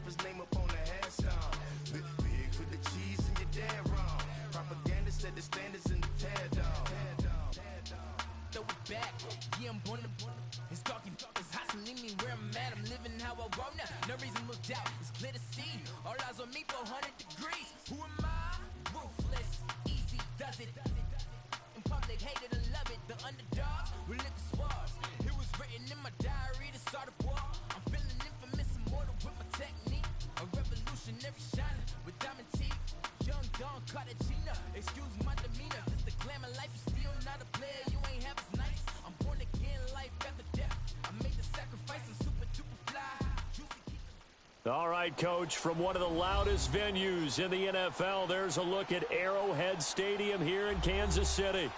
rapper's name up on the headstone. Big for the cheese and you're dead wrong. Propaganda set the standards in the tear down. Throw it back, yeah, I'm born to. It's talking, it's hustling me where I'm at. I'm living how I want now. No reason to look out, it's clear to see. All eyes on me for 100 degrees. Who am I? Ruthless, easy does it. In public, hate it or love it. The underdogs will lick the swabs. It was written in my diary to start a war. I'm feeling infamous, immortal with my technique. A revolutionary shiner with diamond teeth. Young Don Cartagena, excuse my demeanor. It's the glamour life, you still not a player. You ain't half as nice. I'm born again, life after death. I made the sacrifice, I'm super duper fly. All right, Coach, from one of the loudest venues in the NFL, there's a look at Arrowhead Stadium here in Kansas City.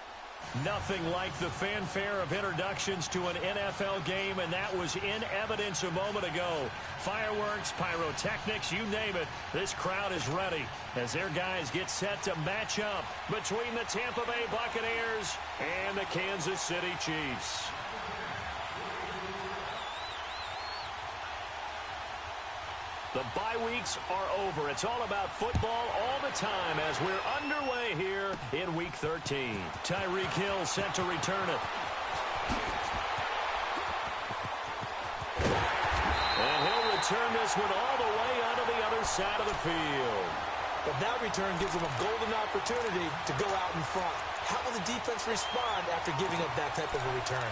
Nothing like the fanfare of introductions to an NFL game, and that was in evidence a moment ago. Fireworks, pyrotechnics, you name it. This crowd is ready as their guys get set to match up between the Tampa Bay Buccaneers and the Kansas City Chiefs. The bye weeks are over. It's all about football all the time as we're underway here in Week 13. Tyreek Hill set to return it. And he'll return this one all the way onto the other side of the field. But that return gives them a golden opportunity to go out in front. How will the defense respond after giving up that type of a return?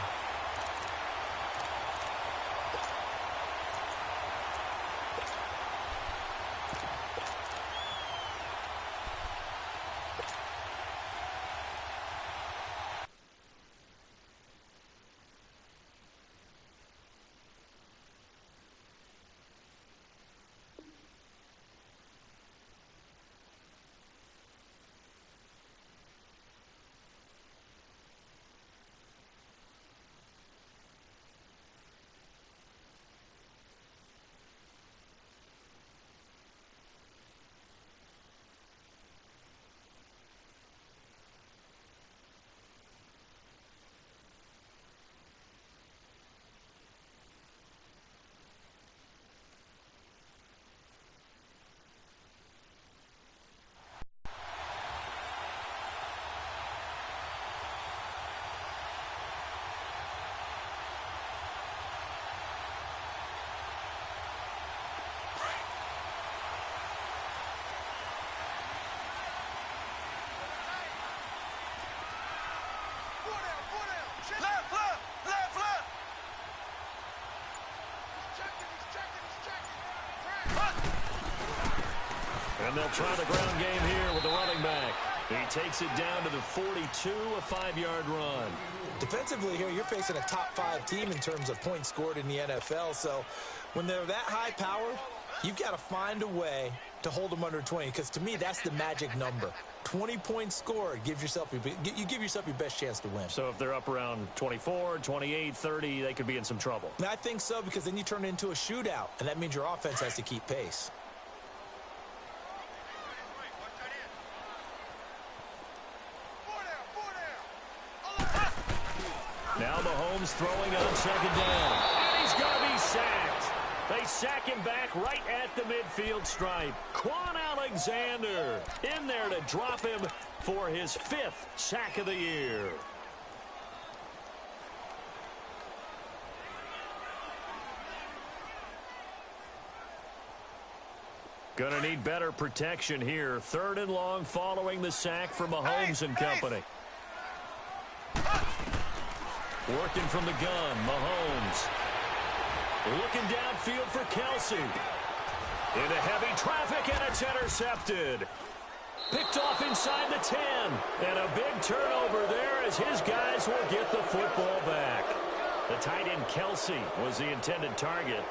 And they'll try the ground game here with the running back. He takes it down to the 42, a 5-yard run. Defensively here, you're facing a top-5 team in terms of points scored in the NFL. So when they're that high power, you've got to find a way to hold them under 20. Because to me, that's the magic number. 20 points scored, you give yourself your best chance to win. So if they're up around 24, 28, 30, they could be in some trouble. And I think so, because then you turn it into a shootout, and that means your offense has to keep pace. Now Mahomes throwing on second down. And he's going to be sacked. They sack him back right at the midfield stripe. Quan Alexander in there to drop him for his 5th sack of the year. Going to need better protection here. 3rd and long following the sack from Mahomes and company. Working from the gun, Mahomes. Looking downfield for Kelsey. Into heavy traffic, and it's intercepted. Picked off inside the 10. And a big turnover there as his guys will get the football back. The tight end Kelsey was the intended target.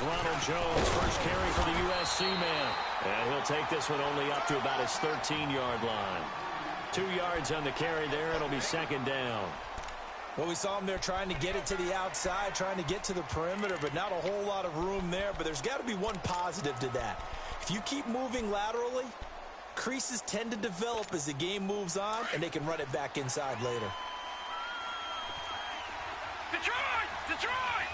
Ronald Jones, first carry for the USC man. And he'll take this one only up to about his 13-yard line. 2 yards on the carry there. It'll be second down. Well, we saw him there trying to get it to the outside, trying to get to the perimeter, but not a whole lot of room there. But there's got to be one positive to that. If you keep moving laterally, creases tend to develop as the game moves on, and they can run it back inside later. Detroit! Detroit!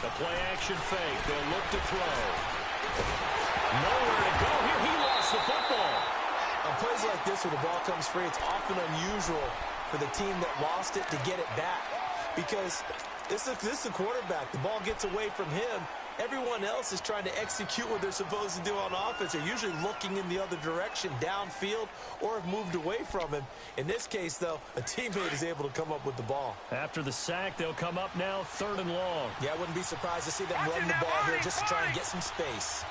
The play-action fake. They'll look to throw. Nowhere to go here. He lost the football. On plays like this where the ball comes free, it's often unusual for the team that lost it to get it back. Because this is a quarterback. The ball gets away from him. Everyone else is trying to execute what they're supposed to do on offense. They're usually looking in the other direction, downfield, or have moved away from him. In this case, though, a teammate is able to come up with the ball. After the sack, they'll come up now 3rd and long. Yeah, I wouldn't be surprised to see them run the ball here just to try and get some space.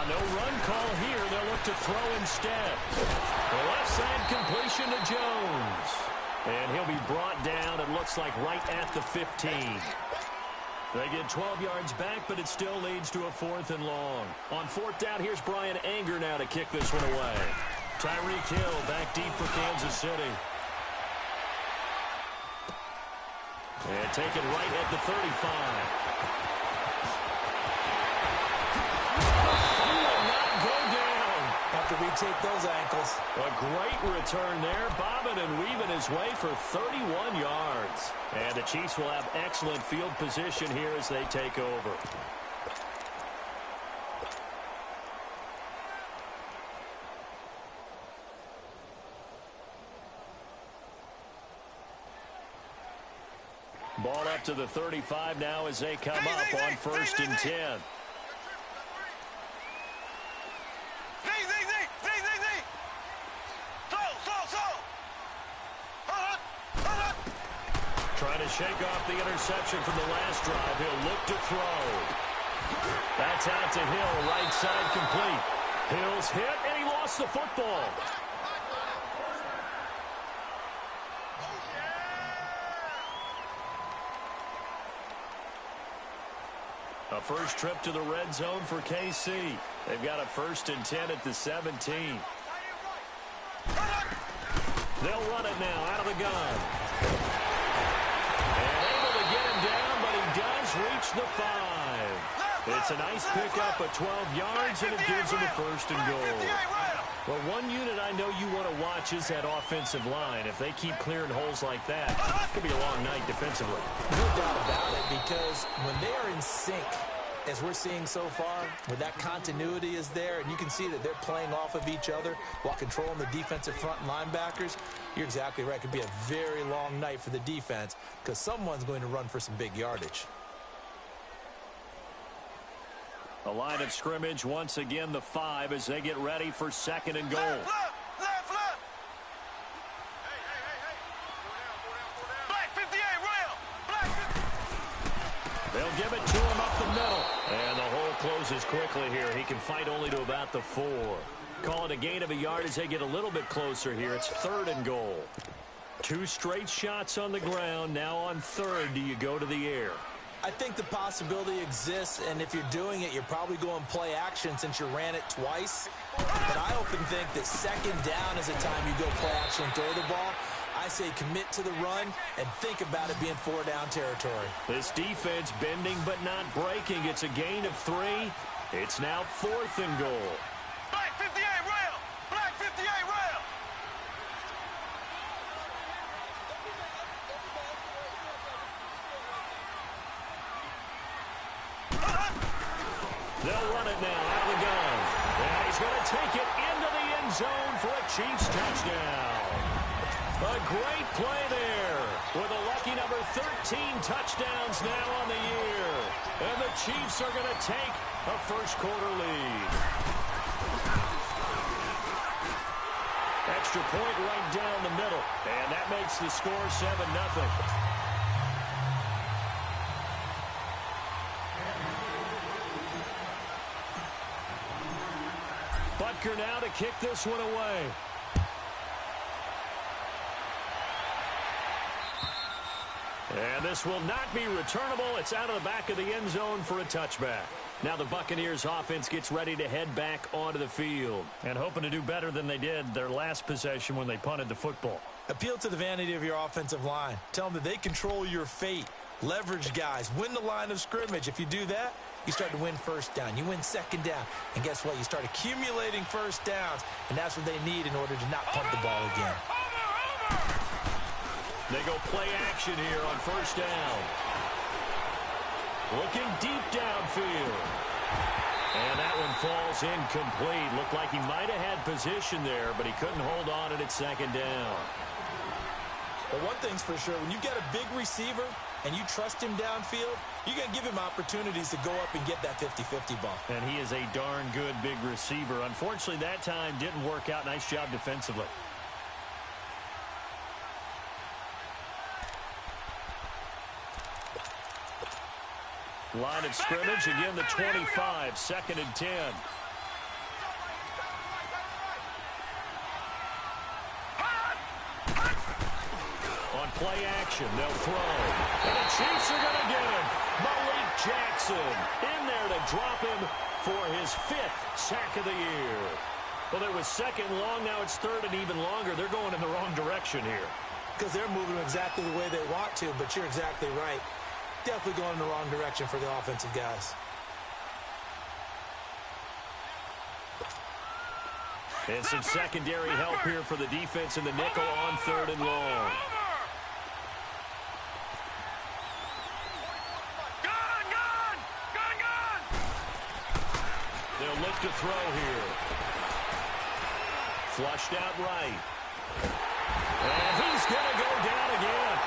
No run call here. They'll look to throw instead. The left side completion to Jones. And he'll be brought down, it looks like, right at the 15. They get 12 yards back, but it still leads to a 4th and long. On 4th down, here's Brian Anger now to kick this one away. Tyreek Hill back deep for Kansas City. And taken right at the 35. To retake those ankles. A great return there, bobbing and weaving his way for 31 yards. And the Chiefs will have excellent field position here as they take over. Ball up to the 35 now as they come up on 1st and 10. Trying to shake off the interception from the last drive. He'll look to throw. That's out to Hill, right side complete. Hill's hit, and he lost the football. A first trip to the red zone for KC. They've got a 1st and 10 at the 17. They'll run it now out of the gun. But he does reach the 5. It's a nice pickup of 12 yards, and it gives him a 1st and goal. Well, one unit I know you want to watch is that offensive line. If they keep clearing holes like that, it could be a long night defensively. No doubt about it, because when they are in sync, as we're seeing so far, when that continuity is there, and you can see that they're playing off of each other while controlling the defensive front linebackers, you're exactly right. It could be a very long night for the defense because someone's going to run for some big yardage. A line of scrimmage, once again, the 5 as they get ready for 2nd and goal. Left. Black 58, rail. Black 50. They'll give it to him up the middle. And the hole closes quickly here. He can fight only to about the 4. Call it a gain of a yard as they get a little bit closer here. It's 3rd and goal. 2 straight shots on the ground. Now on 3rd, do you go to the air? I think the possibility exists, and if you're doing it, you're probably going play action since you ran it twice. But I often think that 2nd down is the time you go play action and throw the ball. I say commit to the run and think about it being 4-down territory. This defense bending but not breaking. It's a gain of 3. It's now 4th and goal. Black 58, rail. Black 58, rail. They'll run it now out of the gun. And he's going to take it into the end zone for a Chiefs touchdown. A great play there with a lucky number 13 touchdowns now on the year. And the Chiefs are going to take a first-quarter lead. Extra point right down the middle. And that makes the score 7-0. Baker now to kick this one away. And this will not be returnable. It's out of the back of the end zone for a touchback. Now the Buccaneers offense gets ready to head back onto the field. And hoping to do better than they did their last possession when they punted the football. Appeal to the vanity of your offensive line. Tell them that they control your fate. Leverage guys. Win the line of scrimmage. If you do that, you start to win first down. You win second down. And guess what? You start accumulating first downs. And that's what they need in order to not punt the ball again. They go play action here on first down. Looking deep downfield. And that one falls incomplete. Looked like he might have had position there, but he couldn't hold on at second down. But one thing's for sure, when you've got a big receiver and you trust him downfield, you're going to give him opportunities to go up and get that 50-50 ball. And he is a darn good big receiver. Unfortunately, that time didn't work out. Nice job defensively. Line of scrimmage, again the 25, 2nd and 10. On play action, they'll throw. And the Chiefs are going to get him. Malik Jackson in there to drop him for his 5th sack of the year. Well, it was 2nd and long, now it's 3rd and even longer. They're going in the wrong direction here. Because they're moving exactly the way they want to, but you're exactly right. Definitely going in the wrong direction for the offensive guys. And some secondary help here for the defense in the nickel on 3rd and long. They'll look to throw here. Flushed out right. And he's going to go down again.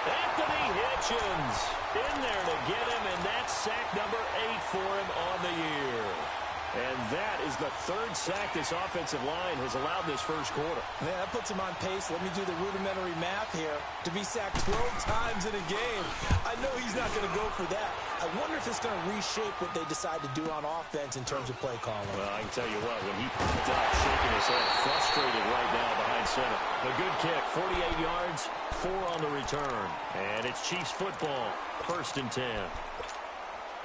Anthony Hitchens in there to get him, and that's sack number 8 for him on the year. And that is the 3rd sack this offensive line has allowed this first quarter. Man, that puts him on pace. Let me do the rudimentary math here. To be sacked 12 times in a game, I know he's not going to go for that. I wonder if it's going to reshape what they decide to do on offense in terms of play calling. Well, I can tell you what, when he popped up, shaking his head, frustrated right now behind center. A good kick, 48 yards, 4 on the return. And it's Chiefs football, 1st and 10.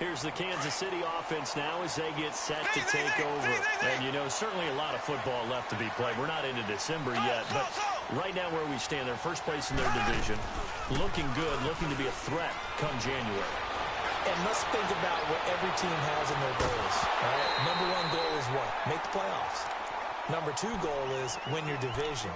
Here's the Kansas City offense now as they get set to take over. And, you know, certainly a lot of football left to be played. We're not into December yet, but right now where we stand, they're first place in their division. Looking good, looking to be a threat come January. And let's think about what every team has in their goals. All right? Number 1 goal is what? Make the playoffs. Number 2 goal is win your division.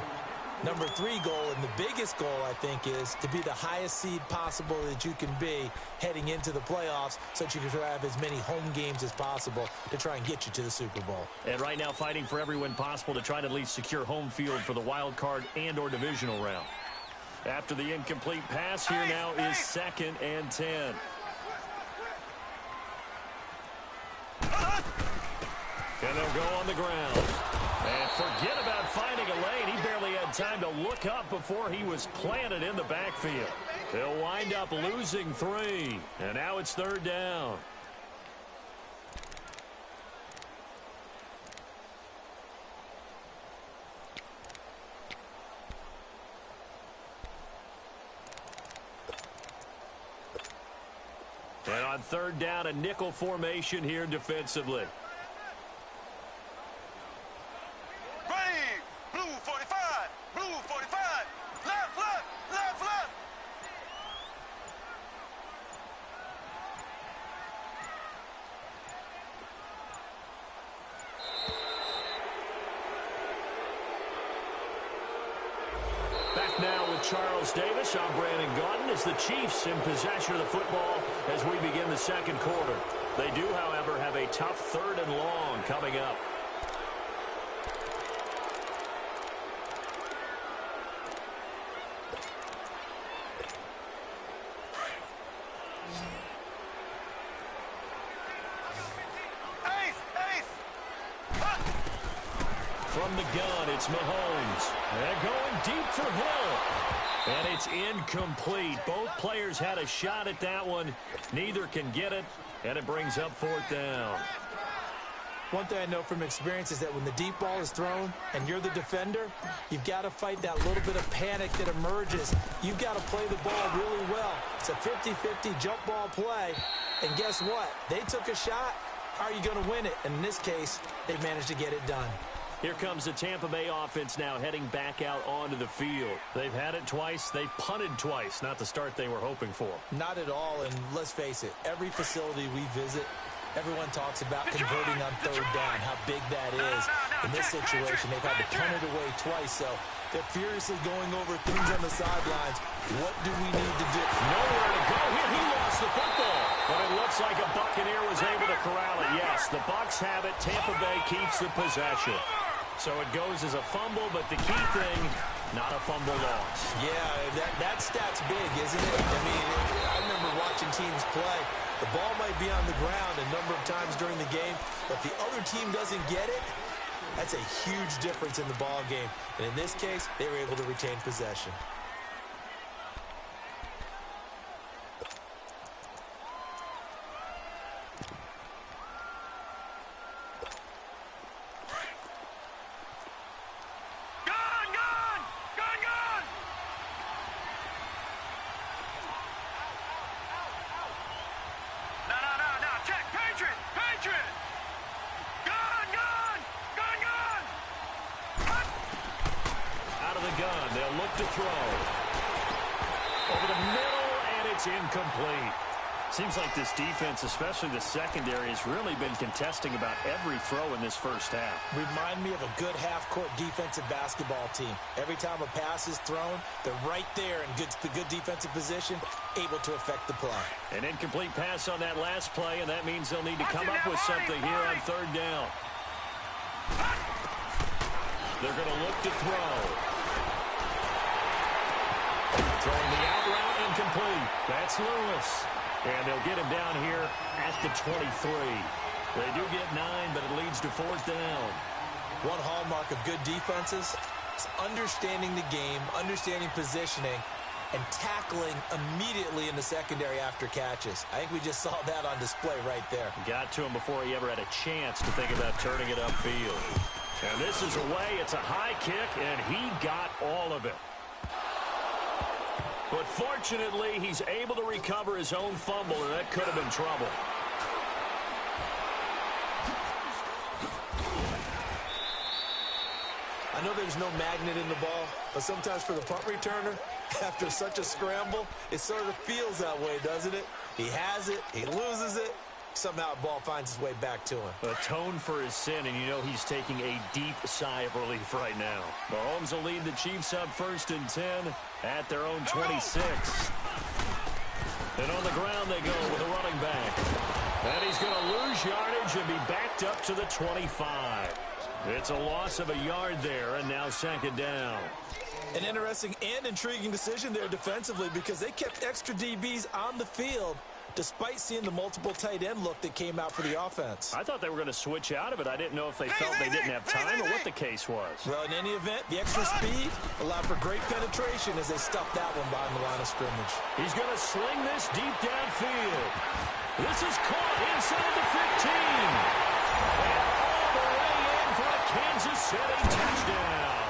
Number 3 goal, and the biggest goal, I think, is to be the highest seed possible that you can be heading into the playoffs so that you can have as many home games as possible to try and get you to the Super Bowl. And right now fighting for every win possible to try to at least secure home field for the wild card and or divisional round. After the incomplete pass, here now is 2nd and 10. And they'll go on the ground. And forget about finding a lane. He barely had time to look up before he was planted in the backfield. They'll wind up losing 3. And now it's 3rd down. And on 3rd down, a nickel formation here defensively. Charles Davis, I'm Brandon Gaudin, as the Chiefs in possession of the football as we begin the 2nd quarter. They do, however, have a tough 3rd and long coming up. From the gun, it's Mahomes. They're going deep for Hill. And it's incomplete. Both players had a shot at that one. Neither can get it, and it brings up 4th down. One thing I know from experience is that when the deep ball is thrown and you're the defender, you've got to fight that little bit of panic that emerges. You've got to play the ball really well. It's a 50-50 jump ball play. And guess what? They took a shot. How are you going to win it? And in this case, they managed to get it done. Here comes the Tampa Bay offense now heading back out onto the field. They've had it twice. They've punted twice. Not the start they were hoping for. Not at all. And let's face it, every facility we visit, everyone talks about converting on third down, how big that is. In this situation, they've had to punt it away twice, so they're furiously going over things on the sidelines. What do we need to do? Nowhere to go here. He lost the football. But it looks like a Buccaneer was able to corral it. Yes, the Bucs have it. Tampa Bay keeps the possession. So it goes as a fumble, but the key thing, not a fumble loss. Yeah, that stat's big, isn't it? I mean, I remember watching teams play. The ball might be on the ground a number of times during the game, but if the other team doesn't get it, that's a huge difference in the ball game. And in this case, they were able to retain possession. To throw. Over the middle, and it's incomplete. Seems like this defense, especially the secondary, has really been contesting about every throw in this first half. Remind me of a good half-court defensive basketball team. Every time a pass is thrown, they're right there in the good defensive position, able to affect the play. An incomplete pass on that last play, and that means they'll need to come up with something here on third down. They're going to look to throw. Throwing the out route, incomplete. That's Lewis. And they'll get him down here at the 23. They do get 9, but it leads to fourth down. One hallmark of good defenses is understanding the game, understanding positioning, and tackling immediately in the secondary after catches. I think we just saw that on display right there. Got to him before he ever had a chance to think about turning it upfield. And this is away. It's a high kick, and he got all of it. But fortunately, he's able to recover his own fumble, and that could have been trouble. I know there's no magnet in the ball, but sometimes for the punt returner, after such a scramble, it sort of feels that way, doesn't it? He has it, he loses it, somehow the ball finds its way back to him. Atone for his sin, and you know he's taking a deep sigh of relief right now. Mahomes will lead the Chiefs up 1st and 10 at their own 26. And on the ground they go with a running back. And he's going to lose yardage and be backed up to the 25. It's a loss of a yard there, and now 2nd down. An interesting and intriguing decision there defensively because they kept extra DBs on the field despite seeing the multiple tight end look that came out for the offense. I thought they were going to switch out of it. I didn't know if they felt they didn't have time or what the case was. Well, in any event, the extra speed allowed for great penetration as they stuffed that one behind the line of scrimmage. He's going to sling this deep downfield. This is caught inside the 15. And all the way in for a Kansas City touchdown.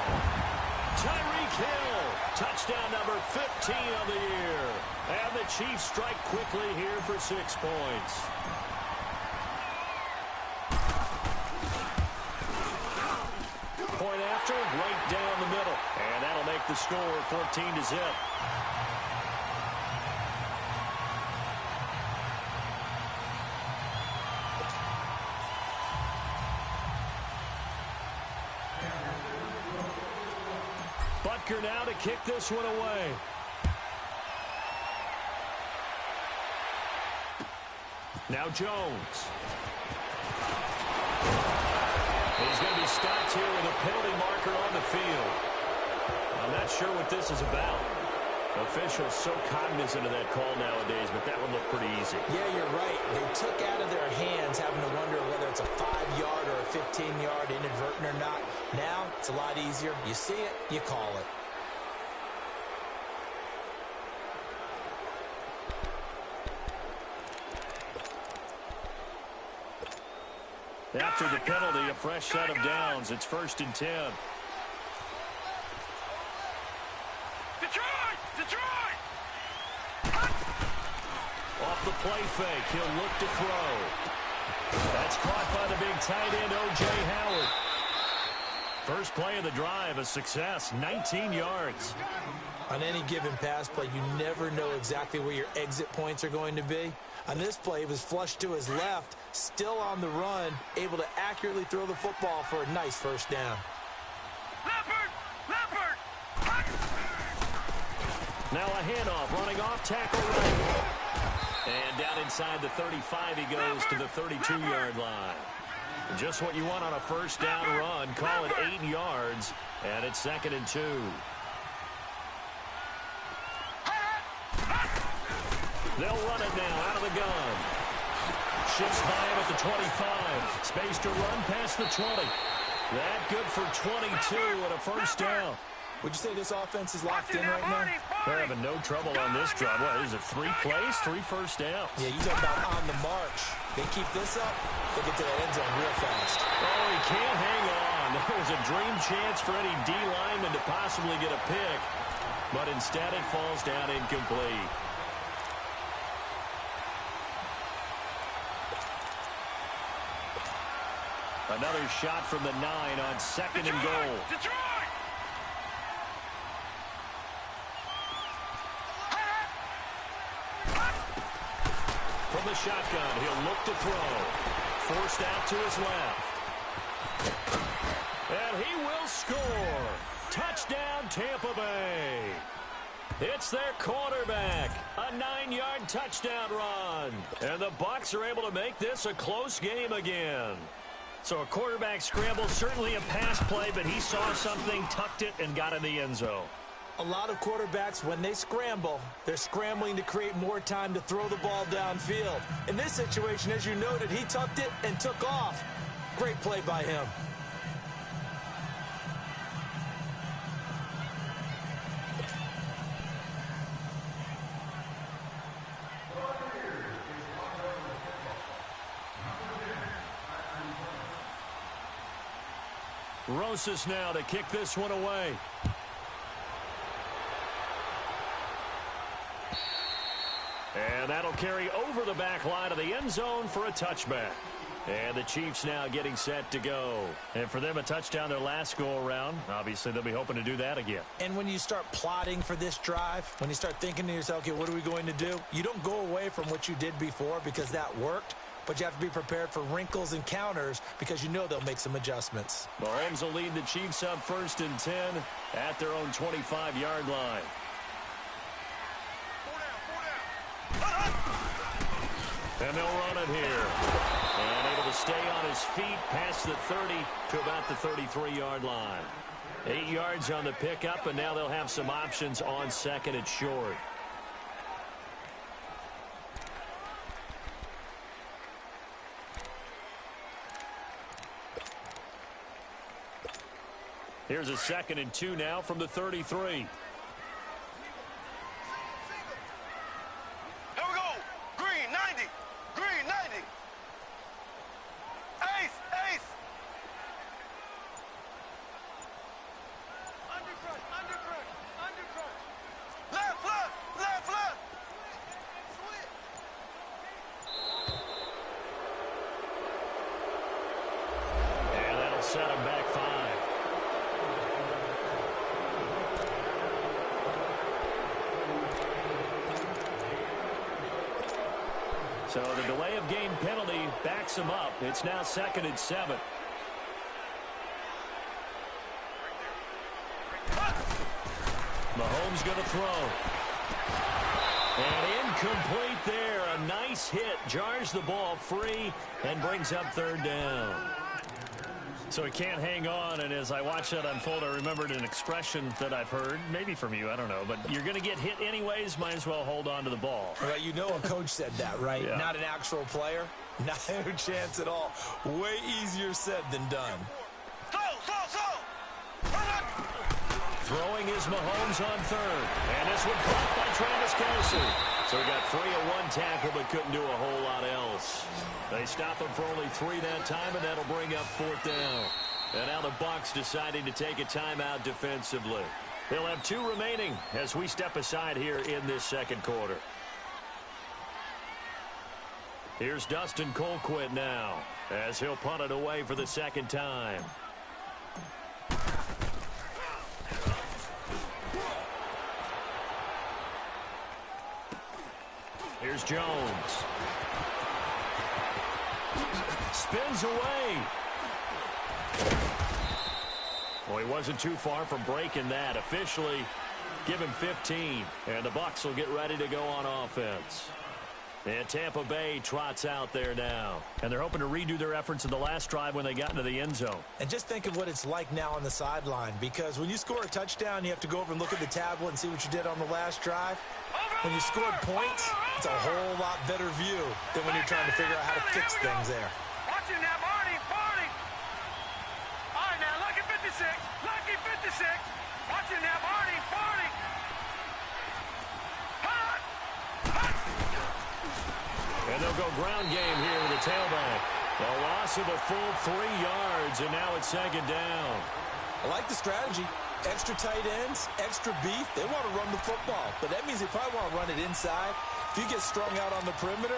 Tyreek Hill, touchdown number 15 of the year. And the Chiefs strike quickly here for 6 points. Point after, right down the middle. And that'll make the score 14-0. Butker now to kick this one away. Now Jones. He's going to be stopped here with a penalty marker on the field. I'm not sure what this is about. Officials so cognizant of that call nowadays, but that one looked pretty easy. Yeah, you're right. They took out of their hands having to wonder whether it's a 5-yard or a 15-yard inadvertent or not. Now, it's a lot easier. You see it, you call it. After the penalty, a fresh set of downs. It's 1st and 10. Detroit! Off the play fake, he'll look to throw. That's caught by the big tight end, O.J. Howard. First play of the drive, a success, 19 yards. On any given pass play, you never know exactly where your exit points are going to be. On this play, he was flushed to his left, still on the run, able to accurately throw the football for a nice first down. Leopard! Now a handoff, running off tackle right. And down inside the 35, he goes to the 32-yard line. Just what you want on a first down run. Call it 8 yards, and it's 2nd and 2. They'll run it now out of the gun. Shifts by him at the 25. Space to run past the 20. That good for 22 and a first down. Would you say this offense is locked in right now? They're having no trouble on this drive. What is it, 3 plays, 3 first downs? Yeah, you talk about on the march. They keep this up, they get to that end zone real fast. Oh, he can't hang on. There was a dream chance for any D lineman to possibly get a pick, but instead it falls down incomplete. Another shot from the 9 on 2nd and goal. Detroit! From the shotgun, he'll look to throw. Forced out to his left. And he will score. Touchdown, Tampa Bay. It's their quarterback. A 9-yard touchdown run. And the Bucs are able to make this a close game again. So a quarterback scramble, certainly a pass play, but he saw something, tucked it, and got in the end zone. A lot of quarterbacks, when they scramble, they're scrambling to create more time to throw the ball downfield. In this situation, as you noted, he tucked it and took off. Great play by him. Rosas now to kick this one away. And that'll carry over the back line of the end zone for a touchback. And the Chiefs now getting set to go. And for them, a touchdown their last go-around. Obviously, they'll be hoping to do that again. And when you start plotting for this drive, when you start thinking to yourself, okay, what are we going to do? You don't go away from what you did before because that worked. But you have to be prepared for wrinkles and counters because you know they'll make some adjustments. Mahomes will lead the Chiefs up 1st and 10 at their own 25-yard line. And they'll run it here. And able to stay on his feet past the 30 to about the 33-yard line. 8 yards on the pickup, and now they'll have some options on 2nd and short. Here's a 2nd and 2 now from the 33. Here we go. Green 90. Green 90. Ace. Undercrunch. Left. And that'll set him back 5. So the delay of game penalty backs him up. It's now 2nd and 7. Mahomes going to throw. And incomplete there. A nice hit. Jars the ball free and brings up 3rd down. So he can't hang on, and as I watch that unfold, I remembered an expression that I've heard, maybe from you, I don't know, but you're going to get hit anyways, might as well hold on to the ball. Well, you know a coach said that, right? Yeah. Not an actual player. Not a chance at all. Way easier said than done. Throwing is Mahomes on 3rd, and this one caught by Travis Kelce. So he got free of one tackle but couldn't do a whole lot else. They stop him for only 3 that time, and that'll bring up 4th down. And now the Bucs deciding to take a timeout defensively. They'll have 2 remaining as we step aside here in this second quarter. Here's Dustin Colquitt now as he'll punt it away for the second time. Here's Jones. Spins away. Well, he wasn't too far from breaking that. Officially, give him 15. And the Bucs will get ready to go on offense. And Tampa Bay trots out there now. And they're hoping to redo their efforts in the last drive when they got into the end zone. And just think of what it's like now on the sideline. Because when you score a touchdown, you have to go over and look at the tablet and see what you did on the last drive. When you scored points, it's a whole lot better view than when you're trying to figure out how to fix things there. Watch it now, Barney. All right, now, lucky 56. Lucky 56. Watch it now, Barney. And they'll go ground game here with the tailback. A loss of a full 3 yards, and now it's second down. I like the strategy. Extra tight ends, extra beef. They want to run the football, but that means they probably want to run it inside. If you get strung out on the perimeter,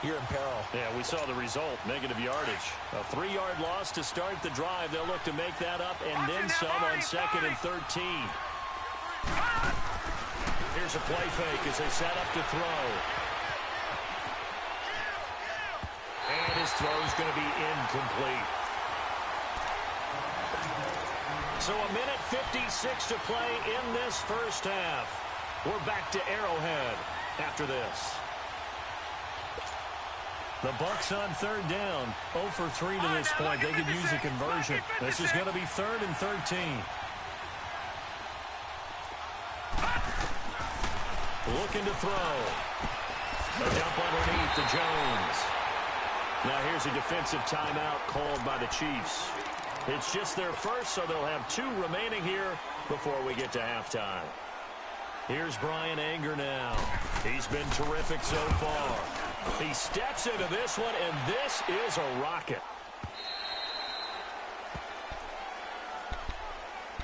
you're in peril. Yeah, we saw the result, negative yardage. A 3-yard loss to start the drive. They'll look to make that up and then some on 2nd and 13. Here's a play fake as they set up to throw. And his throw's going to be incomplete. So a minute 56 to play in this first half. We're back to Arrowhead after this. The Bucs on 3rd down. 0 for 3 to this point. They could use a conversion. This is going to be 3rd and 13. Looking to throw. A dump underneath to Jones. Now here's a defensive timeout called by the Chiefs. It's just their first, so they'll have 2 remaining here before we get to halftime. Here's Brian Anger now. He's been terrific so far. He steps into this one, and this is a rocket.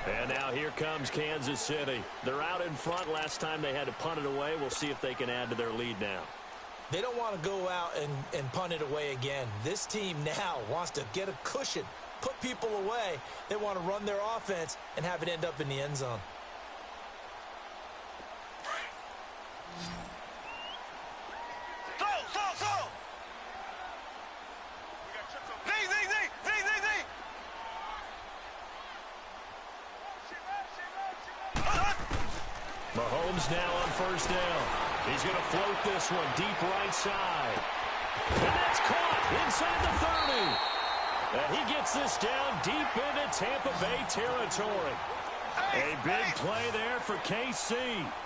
And now here comes Kansas City. They're out in front. Last time they had to punt it away. We'll see if they can add to their lead now. They don't want to go out and punt it away again. This team now wants to get a cushion, put people away. They want to run their offense and have it end up in the end zone. Mahomes now on 1st down. He's going to float this one deep right side. And that's caught inside the 30. And he gets this down deep into Tampa Bay territory. A big play there for KC.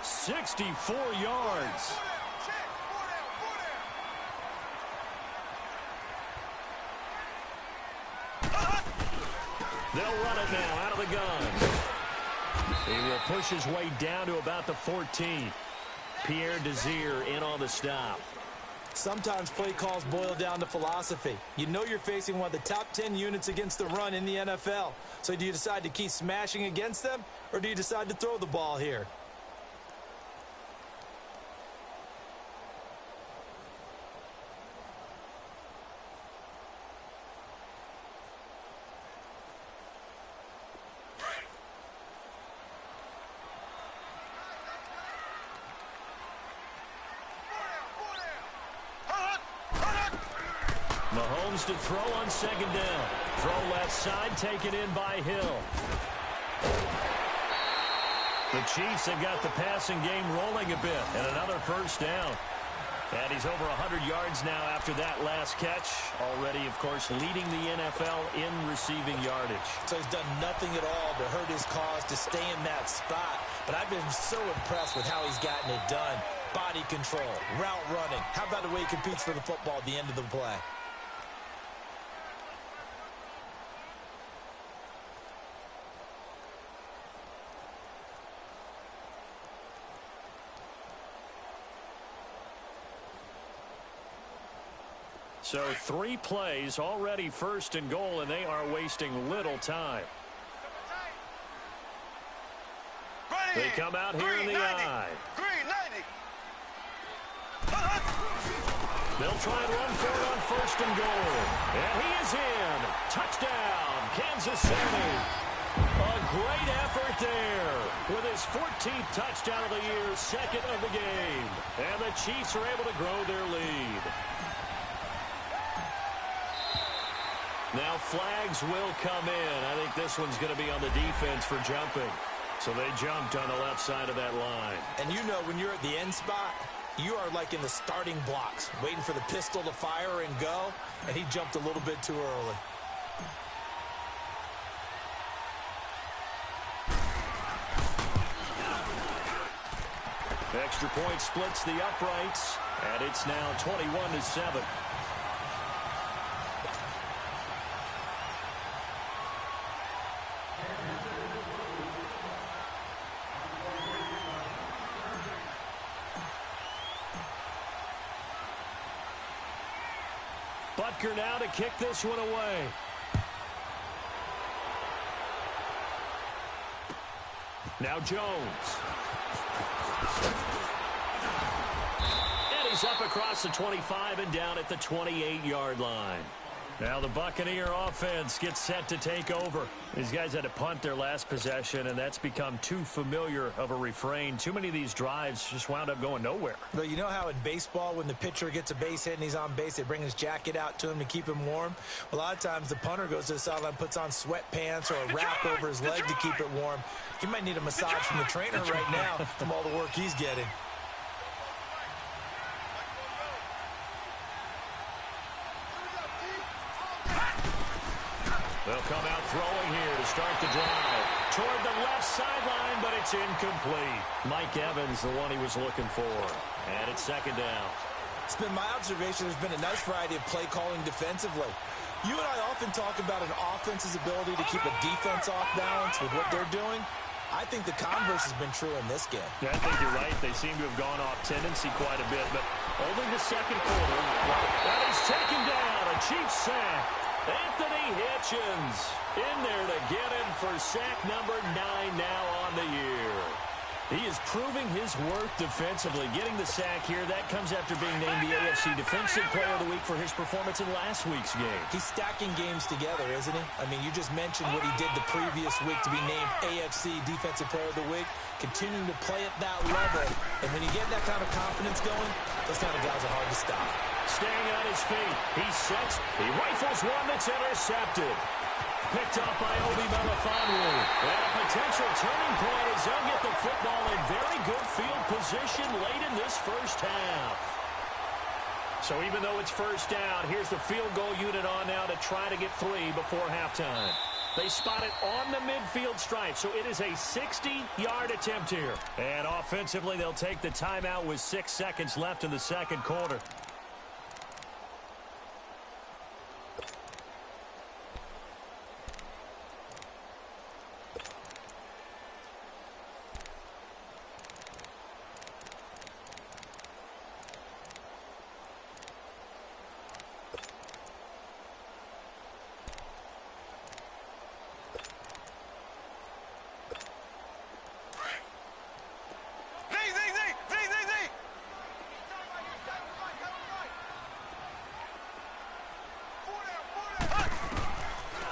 64 yards. They'll run it now out of the gun. He will push his way down to about the 14. Pierre Desir in on the stop. Sometimes play calls boil down to philosophy. You know you're facing one of the top 10 units against the run in the NFL. So do you decide to keep smashing against them, or do you decide to throw the ball here? Mahomes to throw on 2nd down. Throw left side, taken in by Hill. The Chiefs have got the passing game rolling a bit, and another 1st down. And he's over 100 yards now after that last catch. Already, of course, leading the NFL in receiving yardage. So he's done nothing at all to hurt his cause, to stay in that spot. But I've been so impressed with how he's gotten it done. Body control, route running. How about the way he competes for the football at the end of the play? So 3 plays already first and goal, and they are wasting little time. They come out here in the I. They'll try and run for it on first and goal. And he is in. Touchdown, Kansas City. A great effort there with his 14th touchdown of the year, second of the game. And the Chiefs are able to grow their lead. Now flags will come in. I think this one's going to be on the defense for jumping. So they jumped on the left side of that line. And you know when you're at the end spot, you are like in the starting blocks, waiting for the pistol to fire and go, and he jumped a little bit too early. Extra point splits the uprights, and it's now 21-7. Butker now to kick this one away. Now Jones. And he's up across the 25 and down at the 28-yard line. Now the Buccaneer offense gets set to take over. These guys had to punt their last possession, and that's become too familiar of a refrain. Too many of these drives just wound up going nowhere. But you know how in baseball, when the pitcher gets a base hit and he's on base, they bring his jacket out to him to keep him warm? A lot of times the punter goes to the sideline, puts on sweatpants or a wrap over his leg to keep it warm. He might need a massage from the trainer right now from all the work he's getting. They'll come out throwing here to start the drive. Toward the left sideline, but it's incomplete. Mike Evans, the one he was looking for. And it's second down. It's been my observation there's been a nice variety of play calling defensively. You and I often talk about an offense's ability to keep a defense off balance with what they're doing. I think the converse has been true in this game. Yeah, I think you're right. They seem to have gone off tendency quite a bit, but only the second quarter. And he's taken down. A Chiefs sack. Anthony Hitchens in there to get him for sack number 9 now on the year. He is proving his worth defensively. Getting the sack here, that comes after being named the AFC Defensive Player of the Week for his performance in last week's game. He's stacking games together, isn't he? I mean, you just mentioned what he did the previous week to be named AFC Defensive Player of the Week, continuing to play at that level. And when you get that kind of confidence going, those kind of guys are hard to stop. Staying on his feet, he sets, he rifles one that's intercepted. Picked up by Obi Melifonwu. And a potential turning point as they'll get the football in very good field position late in this first half. So even though it's first down, here's the field goal unit on now to try to get 3 before halftime. They spot it on the midfield stripe, so it is a 60-yard attempt here. And offensively, they'll take the timeout with 6 seconds left in the second quarter.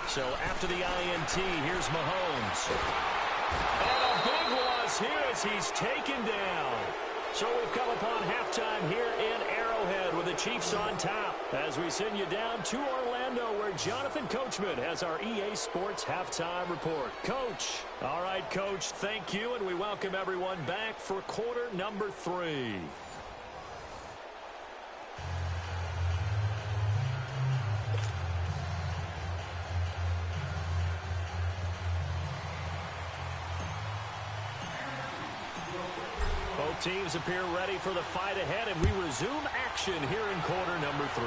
So after the INT, here's Mahomes. And a big loss here as he's taken down. So we've come upon halftime here in Arrowhead with the Chiefs on top as we send you down to Orlando where Jonathan Coachman has our EA Sports halftime report. Coach. All right, Coach, thank you, and we welcome everyone back for quarter number 3. Both teams appear ready for the fight ahead, and we resume action here in quarter number 3.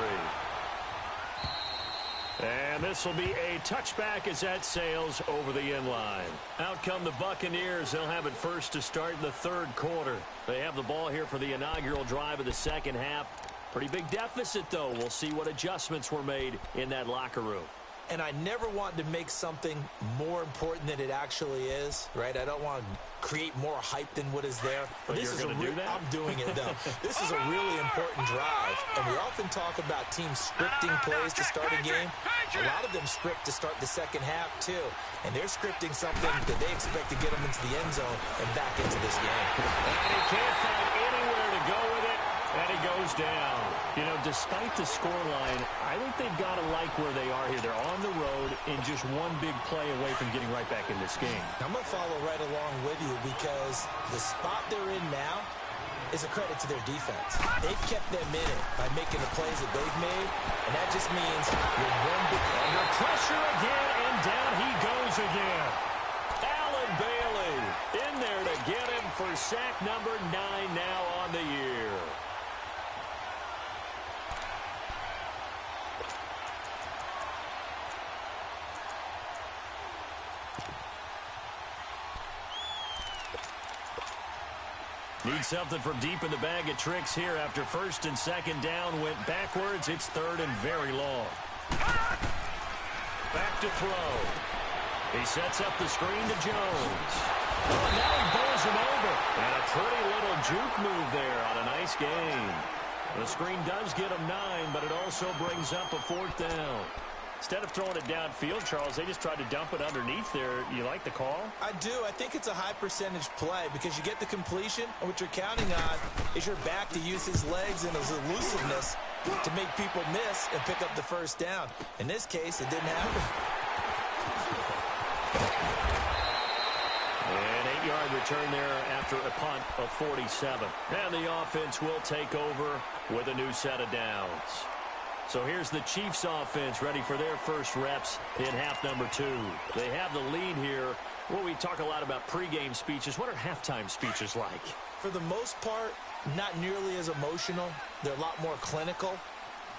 And this will be a touchback as that sails over the end line. Out come the Buccaneers. They'll have it first to start the third quarter. They have the ball here for the inaugural drive of the second half. Pretty big deficit, though. We'll see what adjustments were made in that locker room. And I never want to make something more important than it actually is, right? I don't want to create more hype than what is there. But this is going to do that? I'm doing it, though. This is a really important drive. And we often talk about teams scripting plays to start a game. A lot of them script to start the second half, too. And they're scripting something that they expect to get them into the end zone and back into this game. And he can't find anywhere to go with it. And he goes down. You know, despite the scoreline, I think they've got to like where they are here. They're on the road in just one big play away from getting right back in this game. I'm going to follow right along with you because the spot they're in now is a credit to their defense. They've kept them in it by making the plays that they've made, and that just means you're one big under pressure again, and down he goes again. Allen Bailey in there to get him for sack number 9 now on the year. Need something from deep in the bag of tricks here after first and second down went backwards. It's third and very long. Back to throw. He sets up the screen to Jones. Oh, now he bowls him over. And a pretty little juke move there on a nice gain. The screen does get him 9, but it also brings up a 4th down. Instead of throwing it downfield, Charles, they just tried to dump it underneath there. You like the call? I do. I think it's a high percentage play because you get the completion, and what you're counting on is your back to use his legs and his elusiveness to make people miss and pick up the first down. In this case, it didn't happen. An 8-yard return there after a punt of 47. And the offense will take over with a new set of downs. So here's the Chiefs offense ready for their first reps in half number 2. They have the lead here. Well, we talk a lot about pregame speeches. What are halftime speeches like? For the most part, not nearly as emotional. They're a lot more clinical.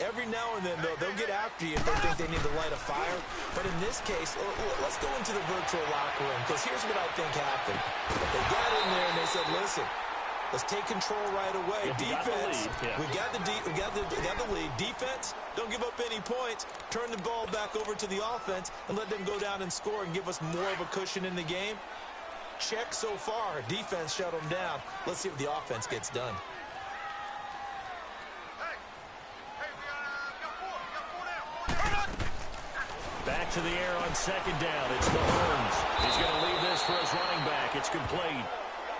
Every now and then, though, they'll get after you if they think they need to light a fire. But in this case, let's go into the virtual locker room because here's what I think happened. They got in there and they said, listen, let's take control right away. Defense, we got the lead. Defense, don't give up any points. Turn the ball back over to the offense and let them go down and score and give us more of a cushion in the game. Check so far. Defense shut them down. Let's see if the offense gets done. Back to the air on second down. It's Mahomes. He's going to leave this for his running back. It's complete.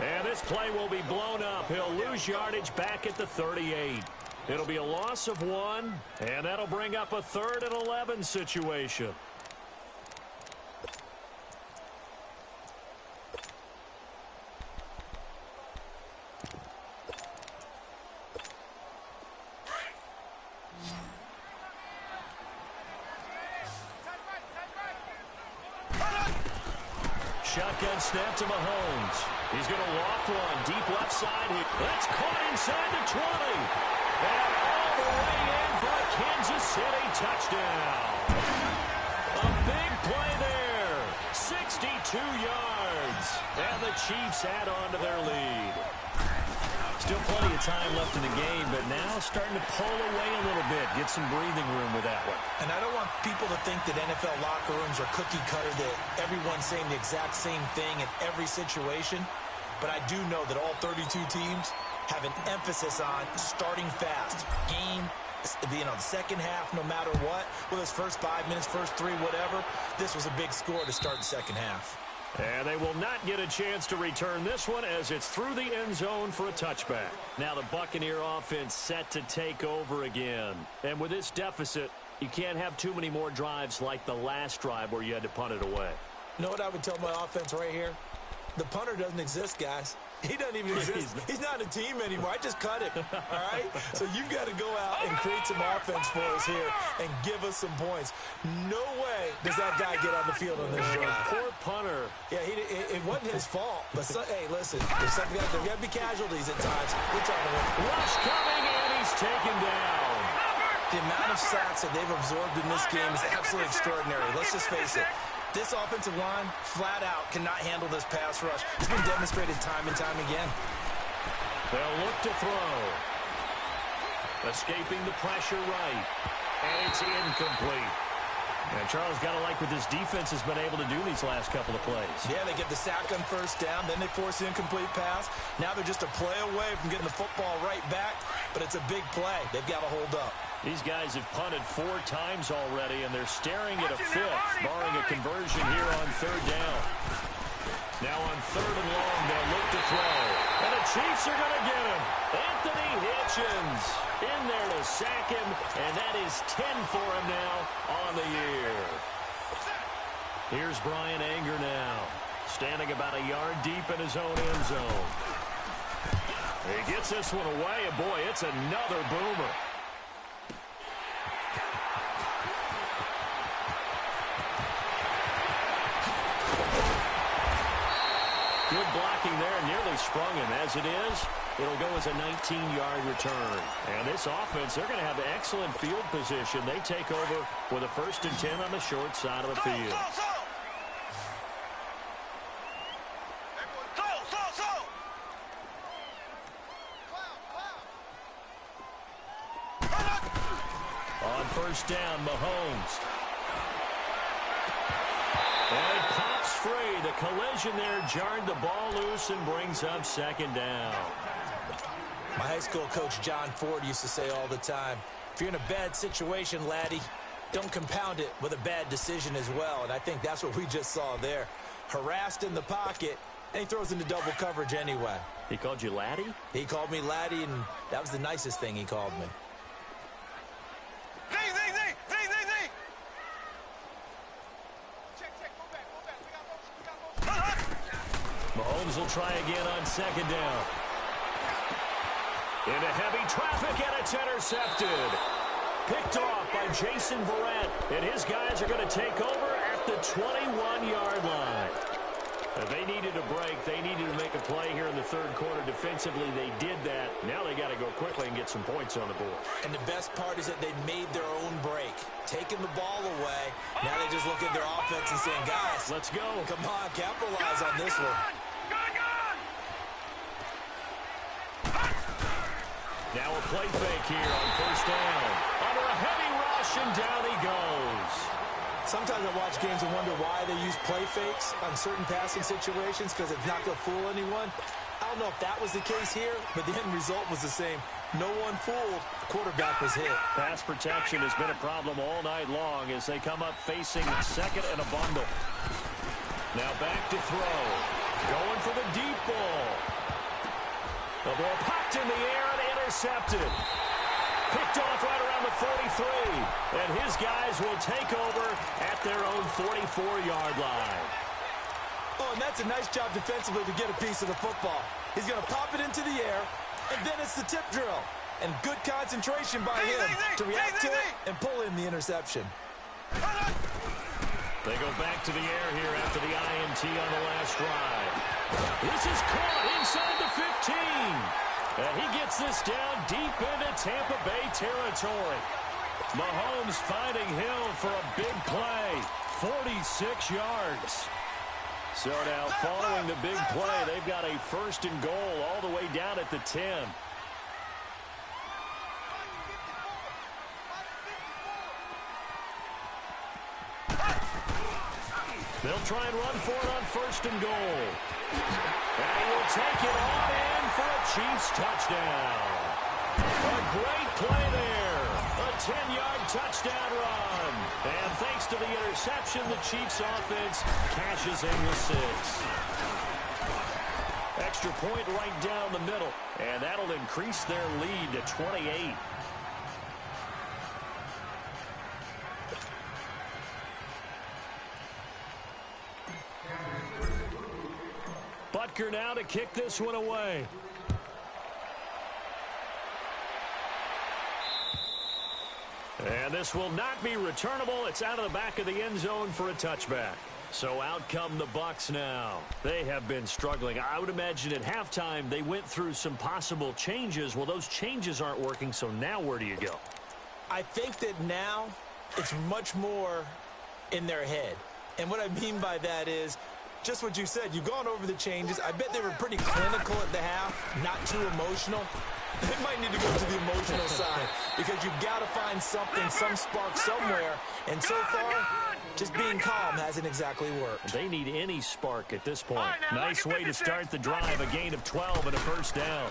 And this play will be blown up. He'll lose yardage back at the 38. It'll be a loss of 1, and that'll bring up a 3rd and 11 situation. Shotgun snap to Mahomes. He's going to loft one deep left side. That's caught inside the 20. And all the way in for a Kansas City touchdown. A big play there. 62 yards. And the Chiefs add on to their lead. Still plenty of time left in the game, but now starting to pull away a little bit. Get some breathing room with that one. And I don't want people to think that NFL locker rooms are cookie cutter, that everyone's saying the exact same thing in every situation. But I do know that all 32 teams have an emphasis on starting fast. Game, the second half, no matter what. Whether it's first 5 minutes, first 3, whatever. This was a big score to start the second half. And they will not get a chance to return this one as it's through the end zone for a touchback. Now the Buccaneer offense set to take over again. And with this deficit, you can't have too many more drives like the last drive where you had to punt it away. You know what I would tell my offense right here? The punter doesn't exist, guys. He doesn't even exist. He's not a team anymore. I just cut him, all right? So you've got to go out and create some offense for us here and give us some points. No way does that guy get on the field on this drive. Poor punter. Yeah, it wasn't his fault. But, hey, listen, there's got to be casualties at times. We're trying to win. Rush coming, and he's taken down. The amount of sacks that they've absorbed in this game is absolutely extraordinary. Let's just face it. This offensive line, flat out, cannot handle this pass rush. It's been demonstrated time and time again. They'll look to throw. Escaping the pressure right. And it's incomplete. And Charles, got to like what this defense has been able to do these last couple of plays. Yeah, they get the sack on first down, then they force the incomplete pass. Now they're just a play away from getting the football right back, but it's a big play. They've got to hold up. These guys have punted 4 times already, and they're staring at a 5th, barring a conversion here on 3rd down. Now on 3rd and long, they'll look to throw. And the Chiefs are going to get him. Anthony Hitchens in there to sack him, and that is 10 for him now on the year. Here's Brian Anger now, standing about a yard deep in his own end zone. He gets this one away, and boy, it's another boomer. Good blocking there, nearly sprung him. As it is, it'll go as a 19-yard return. And this offense, they're going to have excellent field position. They take over with a 1st and 10 on the short side of the field. On 1st down, Mahomes. And it pops free. The collision there jarred the ball loose and brings up 2nd down. My high school coach, John Ford, used to say all the time, if you're in a bad situation, laddie, don't compound it with a bad decision as well. And I think that's what we just saw there. Harassed in the pocket, and he throws into double coverage anyway. He called you laddie? He called me laddie, and that was the nicest thing he called me. Mahomes will try again on 2nd down. Into heavy traffic, and it's intercepted. Picked off by Jason Verrett, and his guys are going to take over at the 21-yard line. They needed a break. They needed to make a play here in the 3rd quarter. Defensively, they did that. Now they got to go quickly and get some points on the board. And the best part is that they made their own break, taking the ball away. Now they just look at their offense and saying, guys, let's go. Come on, capitalize on this one. Now a play fake here on 1st down. Under a heavy rush, and down he goes. Sometimes I watch games and wonder why they use play fakes on certain passing situations, because it's not going to fool anyone. I don't know if that was the case here, but the end result was the same. No one fooled. The quarterback was hit. Pass protection has been a problem all night long as they come up facing 2nd and a bundle. Now back to throw. Going for the deep ball. The ball popped in the air and intercepted. Picked off right around the 43. And his guys will take over at their own 44-yard line. Oh, and that's a nice job defensively to get a piece of the football. He's going to pop it into the air, and then it's the tip drill. And good concentration by him to react to it and pull in the interception. They go back to the air here after the INT on the last drive. This is caught inside the 15. And he gets this down deep into Tampa Bay territory. Mahomes finding Hill for a big play. 46 yards. So now following the big play, they've got a 1st and goal all the way down at the 10. They'll try and run for it on 1st and goal. And he will take it on in for a Chiefs touchdown. A great play there. A 10-yard touchdown run. And thanks to the interception, the Chiefs offense cashes in with 6. Extra point right down the middle. And that'll increase their lead to 28. Butker now to kick this one away. And this will not be returnable. It's out of the back of the end zone for a touchback. So out come the Bucs now. They have been struggling. I would imagine at halftime they went through some possible changes. Well, those changes aren't working, so now where do you go? I think that now it's much more in their head. And what I mean by that is just what you said. You've gone over the changes. I bet they were pretty clinical at the half, not too emotional. They might need to go to the emotional side because you've got to find something, some spark somewhere. And so far, just being calm hasn't exactly worked. They need any spark at this point. Nice way to start the drive, a gain of 12 and a first down.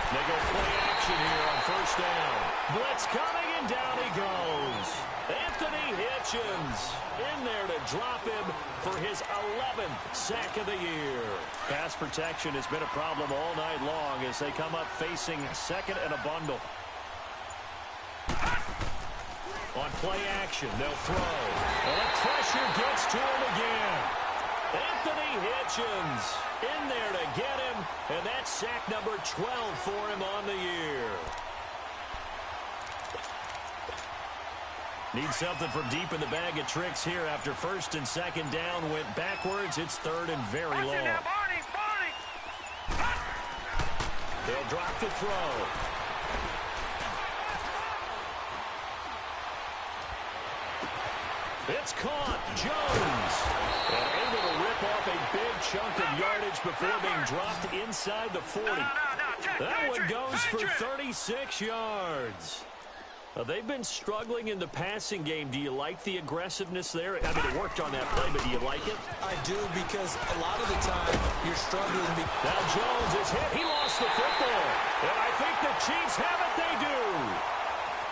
They go play action here on first down. Blitz coming, and down he goes. Anthony Hitchens in there to drop him for his 11th sack of the year. Pass protection has been a problem all night long as they come up facing second and a bundle. On play action, they'll throw. And pressure gets to him again. Anthony Hitchens in there to get him, and that's sack number 12 for him on the year. Need something from deep in the bag of tricks here after first and second down went backwards. It's third and very long. They'll drop the throw. It's caught. Jones. And able to rip off a big chunk of yardage before being dropped inside the 40. That one goes for 36 yards. They've been struggling in the passing game. Do you like the aggressiveness there? I mean, it worked on that play, but do you like it? I do, because a lot of the time you're struggling. Now Jones is hit. He lost the football. And I think the Chiefs have it. They do.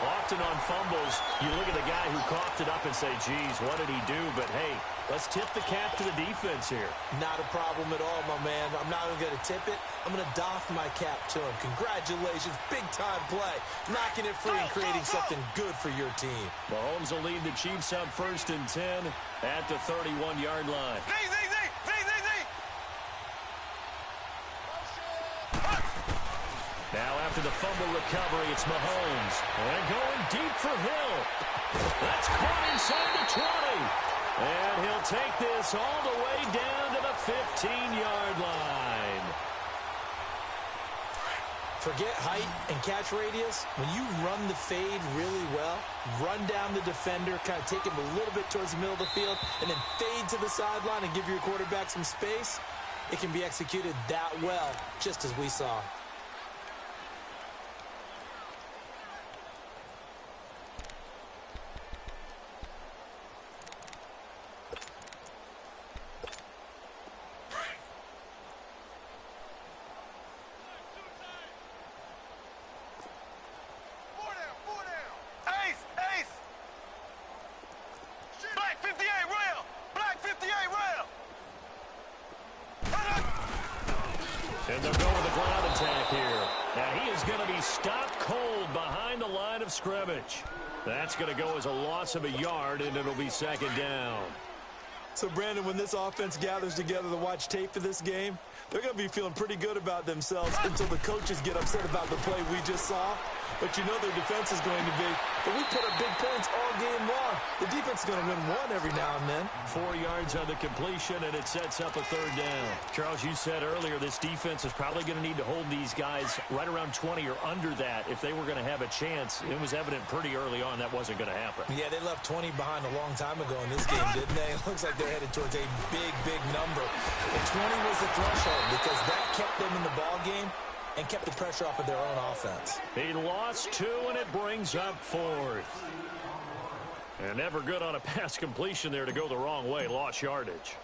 Often on fumbles, you look at the guy who coughed it up and say, geez, what did he do? But, hey, let's tip the cap to the defense here. Not a problem at all, my man. I'm not even going to tip it. I'm going to doff my cap to him. Congratulations. Big-time play. Knocking it free and creating something good for your team. Mahomes will lead the Chiefs up first and 10 at the 31-yard line. Now after the fumble recovery, it's Mahomes. And going deep for Hill. That's caught inside the 20. And he'll take this all the way down to the 15-yard line. Forget height and catch radius. When you run the fade really well, run down the defender, kind of take him a little bit towards the middle of the field, and then fade to the sideline and give your quarterback some space, it can be executed that well, just as we saw. And they'll go with a ground attack here. And he is going to be stopped cold behind the line of scrimmage. That's going to go as a loss of a yard, and it'll be second down. So, Brandon, when this offense gathers together to watch tape for this game, they're going to be feeling pretty good about themselves until the coaches get upset about the play we just saw. But you know their defense is going to be. But we put up big points all game long. The defense is going to win one every now and then. 4 yards on the completion, and it sets up a third down. Charles, you said earlier this defense is probably going to need to hold these guys right around 20 or under that if they were going to have a chance. It was evident pretty early on that wasn't going to happen. Yeah, they left 20 behind a long time ago in this game, didn't they? It looks like they're headed towards a big, big number. And 20 was the threshold because that kept them in the ball game and kept the pressure off of their own offense. He lost 2, and it brings up 4th. And never good on a pass completion there to go the wrong way. Lost yardage.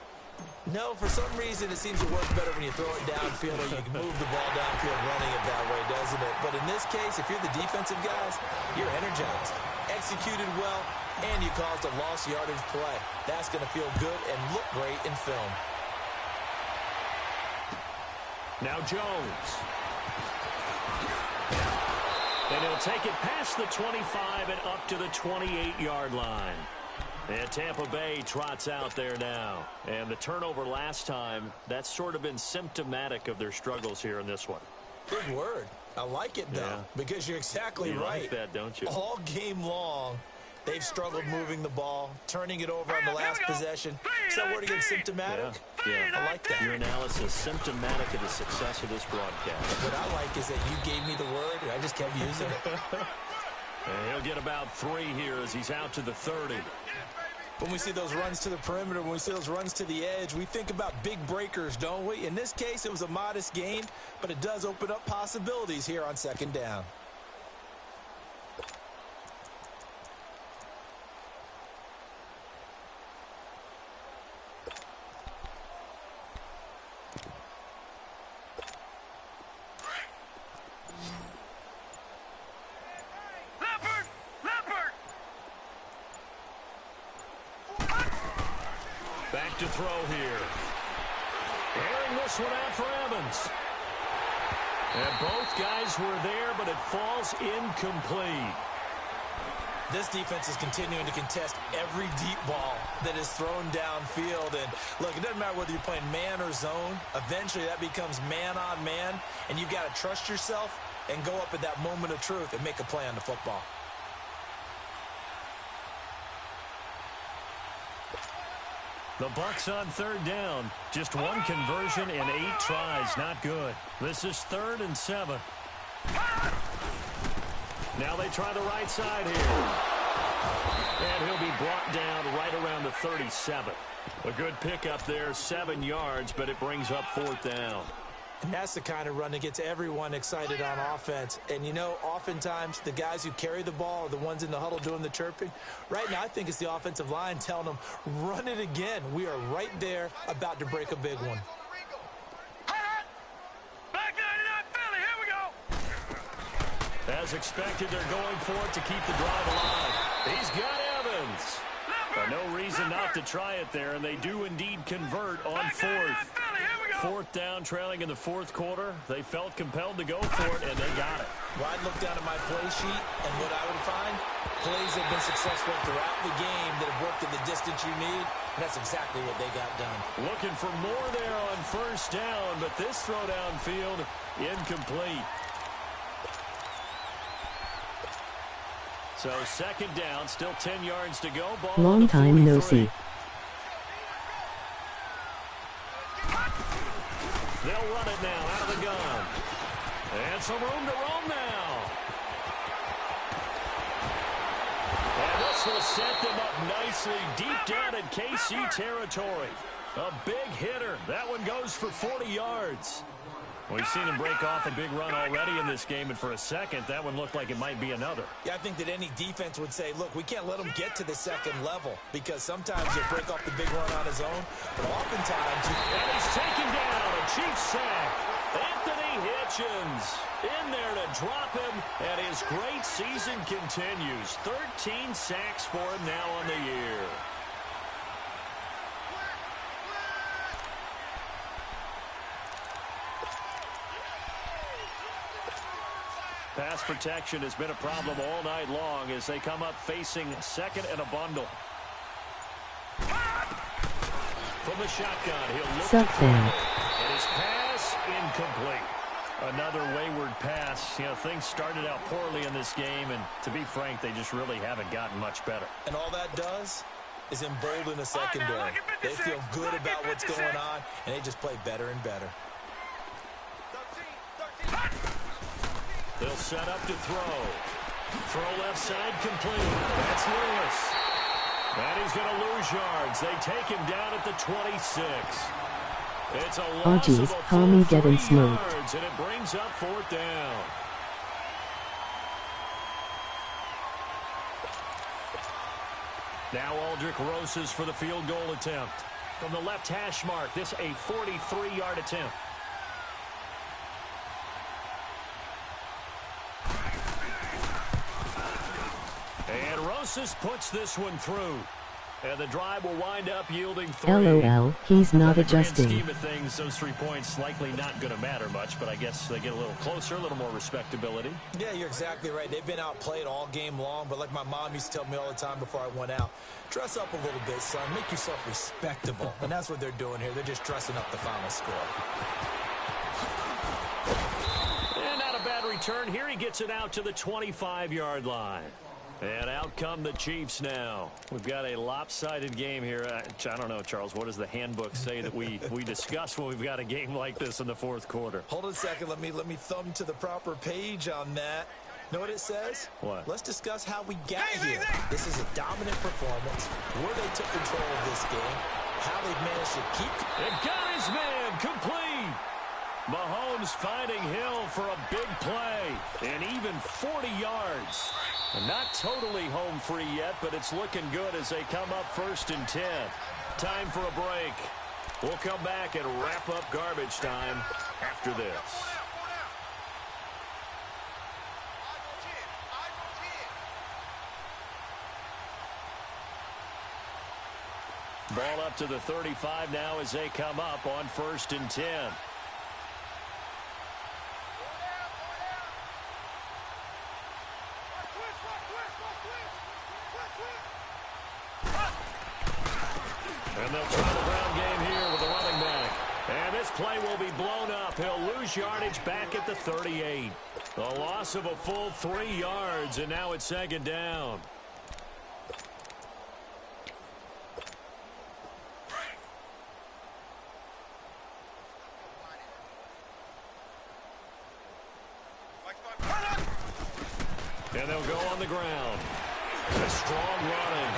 No, for some reason it seems to work better when you throw it downfield or you can move the ball downfield running it that way, doesn't it? But in this case, if you're the defensive guys, you're energized, executed well, and you caused a lost yardage play. That's going to feel good and look great in film. Now Jones. And he'll take it past the 25 and up to the 28-yard line. And Tampa Bay trots out there now. And the turnover last time, that's sort of been symptomatic of their struggles here in this one. Big word. I like it, though, because you're exactly right. You like that, don't you? All game long, they've struggled moving the ball, turning it over on the last possession. Is that word again, symptomatic? Yeah. I like that. Your analysis, symptomatic of the success of this broadcast. What I like is that you gave me the word, and I just kept using it. And he'll get about 3 here as he's out to the 30. When we see those runs to the perimeter, when we see those runs to the edge, we think about big breakers, don't we? In this case, it was a modest gain, but it does open up possibilities here on second down. to throw here. Airing this one out for Evans. And both guys were there, but it falls incomplete. This defense is continuing to contest every deep ball that is thrown downfield. And, look, it doesn't matter whether you're playing man or zone. Eventually, that becomes man on man, and you've got to trust yourself and go up at that moment of truth and make a play on the football. The Bucs on third down. Just one conversion in 8 tries. Not good. This is 3rd and 7. Now they try the right side here. And he'll be brought down right around the 37. A good pickup there, 7 yards, but it brings up 4th down. And that's the kind of run that gets everyone excited on offense. And, you know, oftentimes the guys who carry the ball are the ones in the huddle doing the chirping. Right now, I think it's the offensive line telling them, run it again. We are right there about to break a big one. As expected, they're going for it to keep the drive alive. He's got Evans. But no reason not to try it there, and they do indeed convert on 4th. 4th down, trailing in the 4th quarter. They felt compelled to go for it, and they got it. Well, I'd look down at my play sheet, and what I would find, plays have been successful throughout the game that have worked at the distance you need, and that's exactly what they got done. Looking for more there on 1st down, but this throw downfield, incomplete. So 2nd down, still 10 yards to go. Ball Long time no see. They'll run it now out of the gun. And some room to roam now. And this will set them up nicely deep down in KC territory. A big hitter. That one goes for 40 yards. We've seen him break off a big run already in this game, and for a second, that one looked like it might be another. Yeah, I think that any defense would say, look, we can't let him get to the 2nd level, because sometimes he'll break off the big run on his own, but oftentimes... And he's taken down, a Chiefs sack. Anthony Hitchens in there to drop him, and his great season continues. 13 sacks for him now on the year. Pass protection has been a problem all night long as they come up facing 2nd and a bundle. From the shotgun, he'll look to throw. And his pass incomplete. Another wayward pass. You know, things started out poorly in this game, and to be frank, they just really haven't gotten much better. And all that does is embolden the secondary. They feel good about what's going on, and they just play better and better. They'll set up to throw. Throw left side complete. That's Lewis. And he's going to lose yards. They take him down at the 26. It's a loss of a full 3 yards, and it brings up 4th down. Now Aldrich Rosas for the field goal attempt. From the left hash mark, this a 43-yard attempt. And Rosas puts this one through. And the drive will wind up yielding 3. LOL, he's not adjusting. In the grand scheme of things, those 3 points likely not going to matter much, but I guess they get a little closer, a little more respectability. Yeah, you're exactly right. They've been outplayed all game long, but like my mom used to tell me all the time before I went out, dress up a little bit, son. Make yourself respectable. And that's what they're doing here. They're just dressing up the final score. And not a bad return here. He gets it out to the 25-yard line. And out come the Chiefs now. We've got a lopsided game here. I don't know, Charles, what does the handbook say that we discuss when we've got a game like this in the 4th quarter? Hold on a second. Let me thumb to the proper page on that. Know what it says? What? Let's discuss how we got here. This is a dominant performance, where they took control of this game, how they've managed to keep... They've got his man complete. Mahomes finding Hill for a big play. And even 40 yards. And not totally home free yet, but it's looking good as they come up 1st and 10. Time for a break. We'll come back and wrap up garbage time after this. Ball up to the 35 now as they come up on 1st and 10. And they'll try the ground game here with the running back. And this play will be blown up. He'll lose yardage back at the 38. A loss of a full 3 yards, and now it's 2nd down. And they'll go on the ground. A strong running.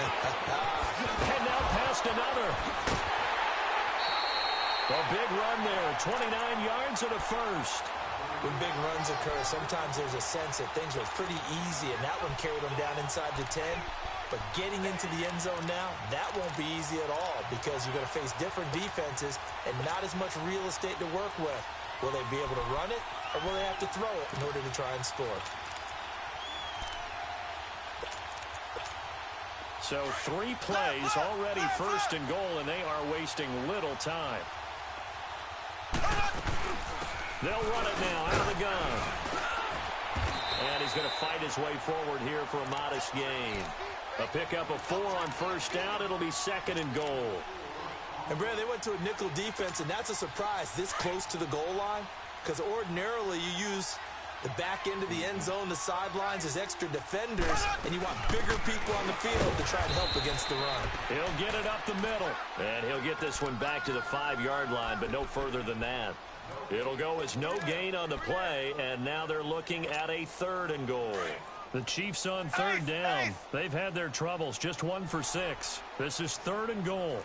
And now past another. A big run there. 29 yards and a first. When big runs occur, sometimes there's a sense that things were pretty easy, and that one carried them down inside the 10. But getting into the end zone now, that won't be easy at all because you're going to face different defenses and not as much real estate to work with. Will they be able to run it, or will they have to throw it in order to try and score? So 3 plays already 1st and goal, and they are wasting little time. They'll run it now out of the gun. And he's going to fight his way forward here for a modest gain. A pickup of 4 on 1st down. It'll be 2nd and goal. And, Brad, they went to a nickel defense, and that's a surprise this close to the goal line because ordinarily you use the back end of the end zone, the sidelines as extra defenders, and you want bigger people on the field to try and help against the run. He'll get it up the middle, and he'll get this one back to the 5-yard line, but no further than that. It'll go as no gain on the play, and now they're looking at a 3rd and goal. The Chiefs on 3rd down. They've had their troubles, just 1 for 6. This is 3rd and goal.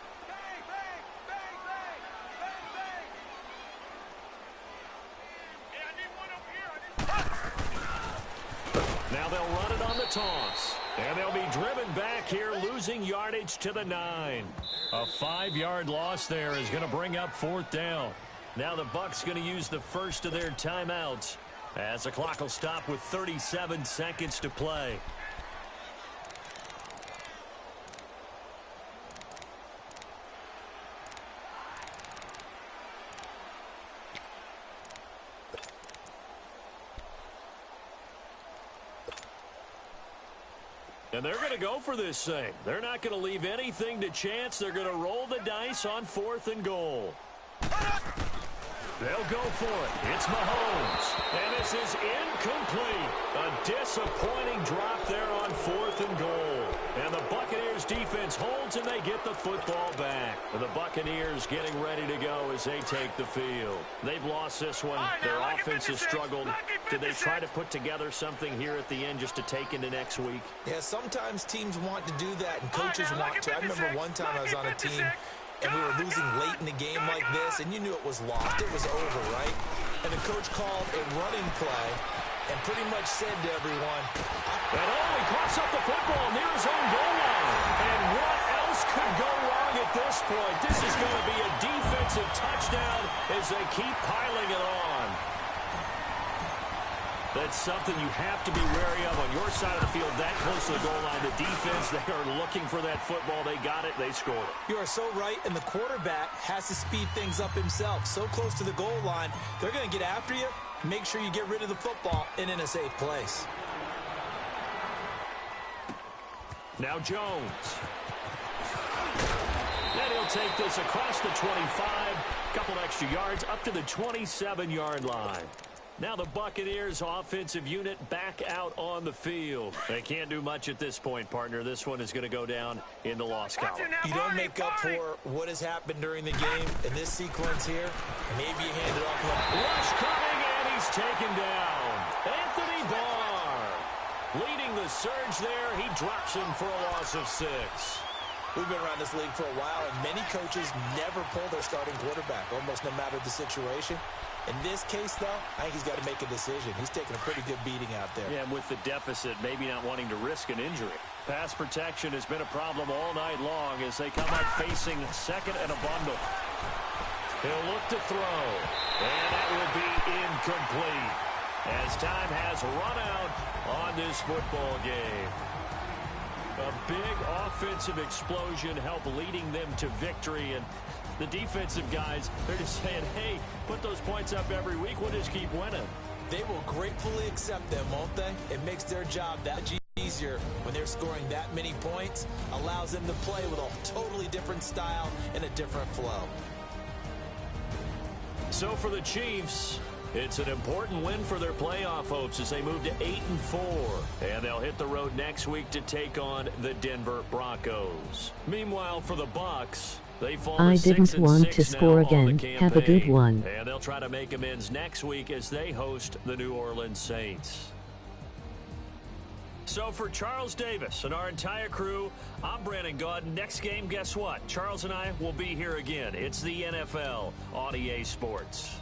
Now they'll run it on the toss. And they'll be driven back here, losing yardage to the 9. A 5-yard loss there is going to bring up 4th down. Now the Bucs going to use the first of their timeouts as the clock will stop with 37 seconds to play. And they're going to go for this thing. They're not going to leave anything to chance. They're going to roll the dice on 4th and goal. They'll go for it. It's Mahomes. And this is incomplete. A disappointing drop there on 4th and goal. And the Buccaneers defense holds and they get the football back. The Buccaneers getting ready to go as they take the field. They've lost this one. Their offense has struggled. Did they try to put together something here at the end just to take into next week? Yeah, sometimes teams want to do that and coaches want to. I remember one time I was on a team and we were losing late in the game like this, and you knew it was lost. It was over, right? And the coach called a running play and pretty much said to everyone, and he coughs up the football near his own goal line. And what else could go wrong at this point? This is going to be a defensive touchdown as they keep piling it on. That's something you have to be wary of on your side of the field, that close to the goal line. The defense, they are looking for that football. They got it. They scored it. You are so right, and the quarterback has to speed things up himself. So close to the goal line, they're going to get after you. Make sure you get rid of the football and in a safe place. Now Jones. And he'll take this across the 25. Couple extra yards up to the 27-yard line. Now the Buccaneers offensive unit back out on the field. They can't do much at this point, partner. This one is going to go down in the loss column. You don't make up for what has happened during the game in this sequence here. Maybe you hand it off. Rush coming, and he's taken down. Anthony Barr leading the surge there. He drops him for a loss of 6. We've been around this league for a while, and many coaches never pull their starting quarterback, almost no matter the situation. In this case, though, I think he's got to make a decision. He's taking a pretty good beating out there. Yeah, and with the deficit, maybe not wanting to risk an injury. Pass protection has been a problem all night long as they come out facing 2nd and a bundle. He'll look to throw, and that will be incomplete as time has run out on this football game. A big offensive explosion helped leading them to victory. And the defensive guys, they're just saying, hey, put those points up every week. We'll just keep winning. They will gratefully accept them, won't they? It makes their job that much easier when they're scoring that many points. Allows them to play with a totally different style and a different flow. So for the Chiefs, it's an important win for their playoff hopes as they move to 8-4. And they'll hit the road next week to take on the Denver Broncos. Meanwhile, for the Bucs, they fall to 6-6 I didn't want to score again. Have a good one. And they'll try to make amends next week as they host the New Orleans Saints. So for Charles Davis and our entire crew, I'm Brandon Gaudin. Next game, guess what? Charles and I will be here again. It's the NFL on EA Sports.